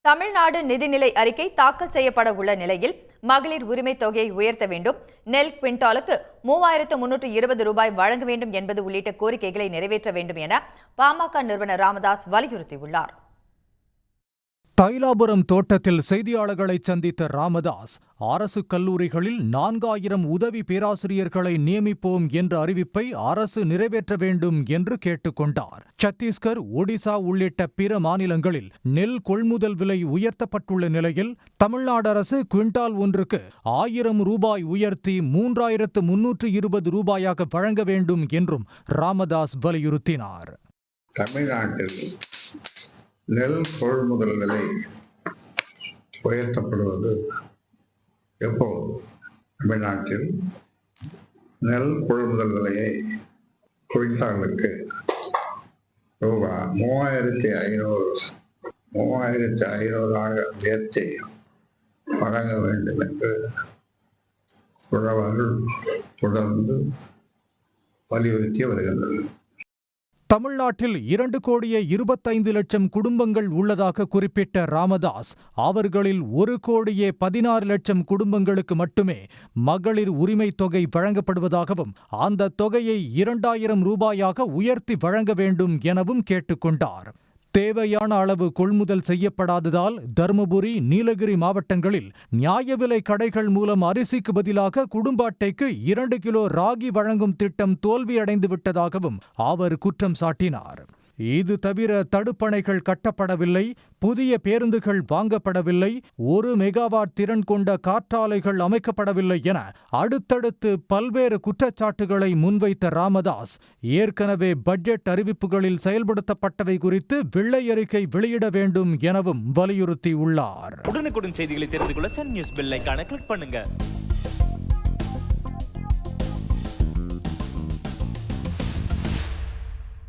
தமிழ்நாடு நிதிநிலை அறிக்கை தாக்கல் செய்யப்பட உள்ள நிலையில் மகளிர் உரிமை தொகையை உயர்த்த வேண்டும், நெல் குவிண்டாலுக்கு 3320 ரூபாய் வழங்க வேண்டும் என்பது உள்ளிட்ட கோரிக்கைகளை நிறைவேற்ற வேண்டும் என பாமக நிறுவனர் ராமதாஸ் வலியுறுத்தியுள்ளார். தைலாபுரம் தோட்டத்தில் செய்தியாளர்களை சந்தித்த ராமதாஸ், அரசு கல்லூரிகளில் 4000 உதவி பேராசிரியர்களை நியமிப்போம் என்ற அறிவிப்பை அரசு நிறைவேற்ற வேண்டும் என்று கேட்டுக்கொண்டார். சத்தீஸ்கர், ஒடிசா உள்ளிட்ட பிற மாநிலங்களில் நெல் கொள்முதல் விலை உயர்த்தப்பட்டுள்ள நிலையில் தமிழ்நாடு அரசு குவிண்டால் ஒன்றுக்கு 1000 ரூபாய் உயர்த்தி 3320 ரூபாயாக வழங்க வேண்டும் என்றும் ராமதாஸ் வலியுறுத்தினார். தமிழ்நாட்டில் நெல் கொள்முதல் விலை உயர்த்தப்படுவது எப்போ? தமிழ்நாட்டில் நெல் கொள்முதல் விலையை குவிண்டாலுக்கு ரூபாய் 3500 உயர்த்தி வழங்க வேண்டும் என்று உழவர்கள் தொடர்ந்து வலியுறுத்தி வருகின்றனர். தமிழ்நாட்டில் 2,25,00,000 குடும்பங்கள் உள்ளதாக குறிப்பிட்ட ராமதாஸ், அவர்களில் 1,16,00,000 குடும்பங்களுக்கு மட்டுமே மகளிர் உரிமை தொகை வழங்கப்படுவதாகவும் அந்த தொகையை 2000 ரூபாயாக உயர்த்தி வழங்க வேண்டும் எனவும் கேட்டுக்கொண்டார். தேவையான அளவு கொள்முதல் செய்யப்படாததால் தருமபுரி, நீலகிரி மாவட்டங்களில் நியாய விலை கடைகள் மூலம் அரிசிக்கு பதிலாக குடும்ப அட்டைக்கு 2 கிலோ ராகி வழங்கும் திட்டம் தோல்வியடைந்து விட்டதாகவும் அவர் குற்றம் சாட்டினார். இது தவிர தடுப்பணைகள் கட்டப்படவில்லை, புதிய பேருந்துகள் வாங்கப்படவில்லை, 1 மெகாவாட் திறன் கொண்ட காற்றாலைகள் அமைக்கப்படவில்லை என அடுத்தடுத்து பல்வேறு குற்றச்சாட்டுகளை முன்வைத்த ராமதாஸ், ஏற்கனவே பட்ஜெட் அறிவிப்புகளில் செயல்படுத்தப்பட்டவை குறித்து வெள்ளை அறிக்கை வெளியிட வேண்டும் எனவும் வலியுறுத்தியுள்ளார். உடனுக்குடன் செய்திகளை தெரிந்து கொள்ள சன் நியூஸ் பெல் ஐகானை கிளிக் பண்ணுங்க.